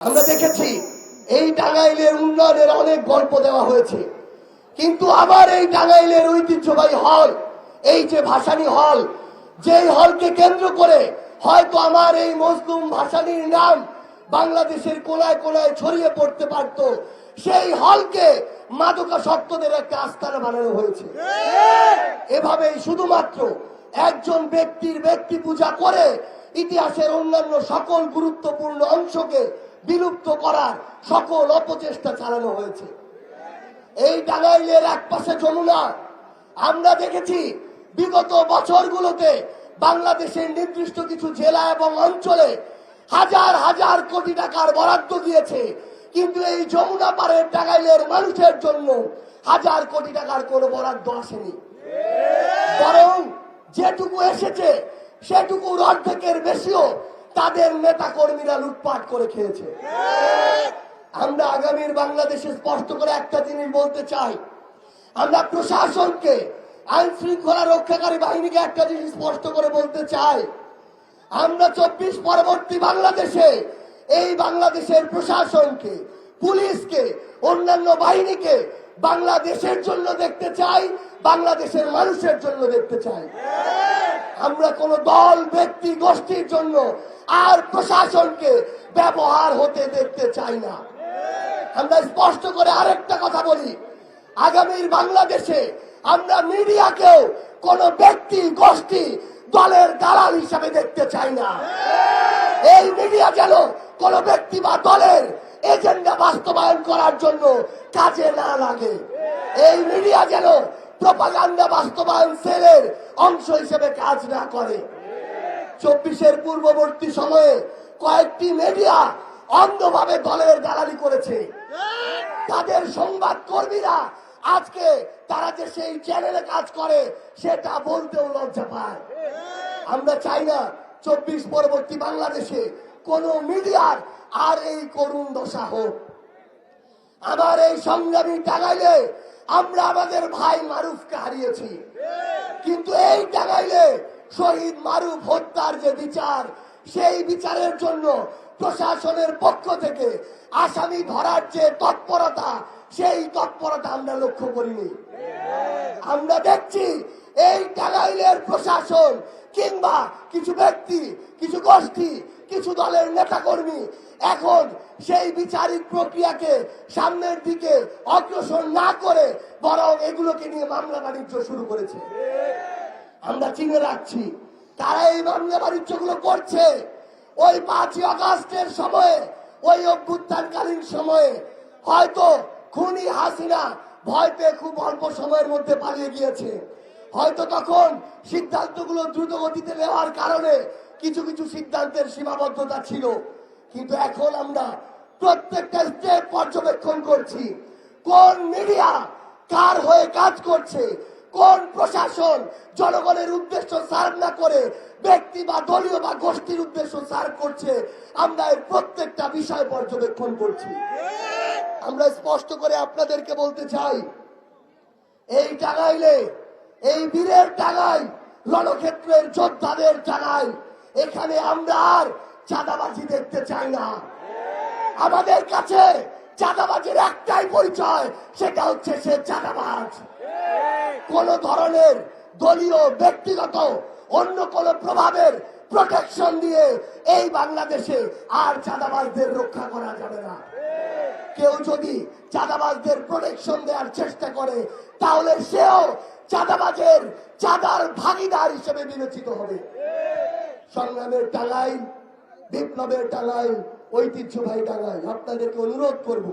আমরা দেখেছি এই টাঙ্গাইলের উন্নয়নের অনেক গল্প দেওয়া হয়েছে, কিন্তু আবার এই টাঙ্গাইলের ঐতিহ্যবাহী হল, এই যে ভাসানী হল, যেই হলকে কেন্দ্র করে হয়তো আমার এই মজলুম ভাসানীর নাম বাংলাদেশের কোনায় কোনায় ছড়িয়ে পড়তে পারত, সেই হলকে মাদকাসক্তদের একটা আস্তানা বানানো হয়েছে। এভাবেই শুধুমাত্র একজন ব্যক্তির ব্যক্তি পূজা করে ইতিহাসের অন্যান্য সকল গুরুত্বপূর্ণ অংশকে বিলুপ্ত করার সকল অপচেষ্টা চালানো হয়েছে। এই টাঙ্গাইলের একপাশে যমুনা, আমরা দেখেছি বিগত বছরগুলোতে বাংলাদেশের নির্দিষ্ট কিছু জেলা এবং অঞ্চলে হাজার হাজার কোটি টাকার বরাদ্দ দিয়েছে, কিন্তু এই যমুনা পাড়ের টাঙ্গাইলের মানুষের জন্য হাজার কোটি টাকার কোনো বরাদ্দ আসেনি। বরং যেটুকু এসেছে সেটুকুর অর্ধেকের বেশিও তাদের নেতা কর্মীরা লুটপাট করে খেয়েছে। আমরা আগামীর বাংলাদেশে স্পষ্ট করে একটা জিনিস বলতে চাই, আমরা প্রশাসনকে, আইন শৃঙ্খলা রক্ষাকারী বাহিনীকে একটা জিনিস স্পষ্ট করে বলতে চাই, আমরা 24 পরবর্তী বাংলাদেশে এই বাংলাদেশের প্রশাসনকে, পুলিশকে, অন্যান্য বাহিনীকে বাংলাদেশের জন্য দেখতে চাই, বাংলাদেশের মানুষের জন্য দেখতে চাই। আমরা কোন দল, ব্যক্তি, গোষ্ঠীর জন্য আর প্রশাসনকে ব্যবহার হতে দেখতে চাই না। আমরা স্পষ্ট করে আরেকটা কথা বলি, আগামীর বাংলাদেশে আমরা মিডিয়াকেও কোন ব্যক্তি, গোষ্ঠী, দলের দালাল হিসাবে দেখতে চাই না। এই মিডিয়া যেন কোন ব্যক্তি বা দলের এজেন্ডা বাস্তবায়ন করার জন্য কাজে না লাগে। এই মিডিয়া যেন প্রপাগান্ডা বাস্তবায়ন সেলের অংশ হিসেবে কাজ না করে। 24-এর পূর্ববর্তী সময়ে কয়েকটি মিডিয়া অন্ধভাবে দলের দালালি করেছে। তাদের সংবাদ কর্মীরা আজকে তারা যে সেই চ্যানেলে কাজ করে সেটা বলতেও লজ্জা পায়। আমরা চাই না 24 পরবর্তী বাংলাদেশে কোন মিডিয়ার আর এই করুণ দশা হোক। আমার এই সংগ্রামী টাঙ্গাইলে আমরা আমাদের ভাই মারুফকে হারিয়েছি, কিন্তু এই টাঙ্গাইলে শহীদ মারুফ হত্যার যে বিচার, সেই বিচারের জন্য প্রশাসনের পক্ষ থেকে আসামি ধরার যে তৎপরতা, সেই তৎপরতা আমরা লক্ষ্য করিনি। আমরা দেখছি এই টাঙ্গাইলের প্রশাসন কিংবা কিছু ব্যক্তি, কিছু গোষ্ঠী, কিছু দলের নেতাকর্মী এখন সেই বিচারিক প্রক্রিয়াকে সামনের দিকে অগ্রসর না করে বরং এগুলোকে নিয়ে মামলা বাণিজ্য শুরু করেছে। আমরা চিনে রাখছি তারা এই মামলা বাণিজ্য গুলো করছে ওই 5ই আগস্টের সময়ে, ওই অভ্যুত্থানকালীন সময়ে হয়তো খুনি হাসিনা ভয় পেয়ে খুব অল্প সময়ের মধ্যে পালিয়ে গিয়েছে। হয়তো তখন সিদ্ধান্তগুলো দ্রুত গতিতে নেওয়ার কারণে কিছু কিছু সিদ্ধান্তের সীমাবদ্ধতা ছিল, কিন্তু এখন আমরা প্রত্যেকটা স্টেপ পর্যবেক্ষণ করছি। কোন মিডিয়া কার হয়ে কাজ করছে, কোন প্রশাসন জনগণের উদ্দেশ্য সার্ভ না করে ব্যক্তি বা দলীয় বা গোষ্ঠীর উদ্দেশ্য সার্ভ করছে, আমরা এর প্রত্যেকটা বিষয় পর্যবেক্ষণ করছি। আমরা স্পষ্ট করে আপনাদেরকে বলতে চাই, এই টাঙ্গাইলে, এই বীরের টাঙ্গাইল, রণক্ষেত্রের যোদ্ধাদের টাঙ্গাইল, এখানে আমরা আর চাঁদাবাজি দেখতে চাই না। আমাদের কাছে চাঁদাবাজির একটাই পরিচয়, সেটা হচ্ছে সে চাঁদাবাজ। কোন ধরনের দলীয়, ব্যক্তিগত, অন্য কোন প্রভাবের প্রোটেকশন দিয়ে এই বাংলাদেশে আর চাঁদাবাজদের রক্ষা করা যাবে না। কেউ যদি চাঁদাবাজদের প্রোটেকশন দেওয়ার চেষ্টা করে তাহলে সেও চাঁদাবাজের, চাঁদার ভাগিদার হিসেবে বিবেচিত হবে। সংগ্রামের টাঙ্গাইল, বিপ্লবের টাঙ্গাইল, ঐতিহ্যবাহী টাঙ্গাইল, আপনাদেরকে অনুরোধ করব,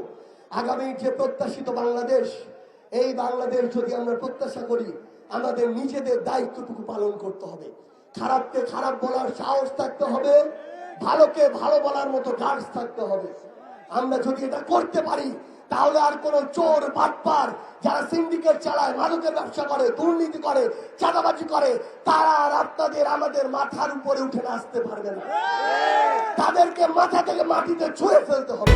আগামী যে প্রত্যাশিত বাংলাদেশ, এই বাংলাদেশ যদি আমরা প্রত্যাশা করি আমাদের নিজেদের দায়িত্বটুকু পালন করতে হবে। খারাপকে খারাপ বলার সাহস থাকতে হবে, ভালোকে ভালো বলার মতো গার্ডস থাকতে হবে। আমরা যদি এটা করতে পারি তাহলে আর কোন চোর, বাটপার, যারা সিন্ডিকেট চালায়, মাদকের ব্যবসা করে, দুর্নীতি করে, চাঁদাবাজি করে, তারা আর আপনাদের, আমাদের মাথার উপরে উঠে আসতে পারবে না। তাদেরকে মাথা থেকে মাটিতে ছুঁড়ে ফেলতে হবে।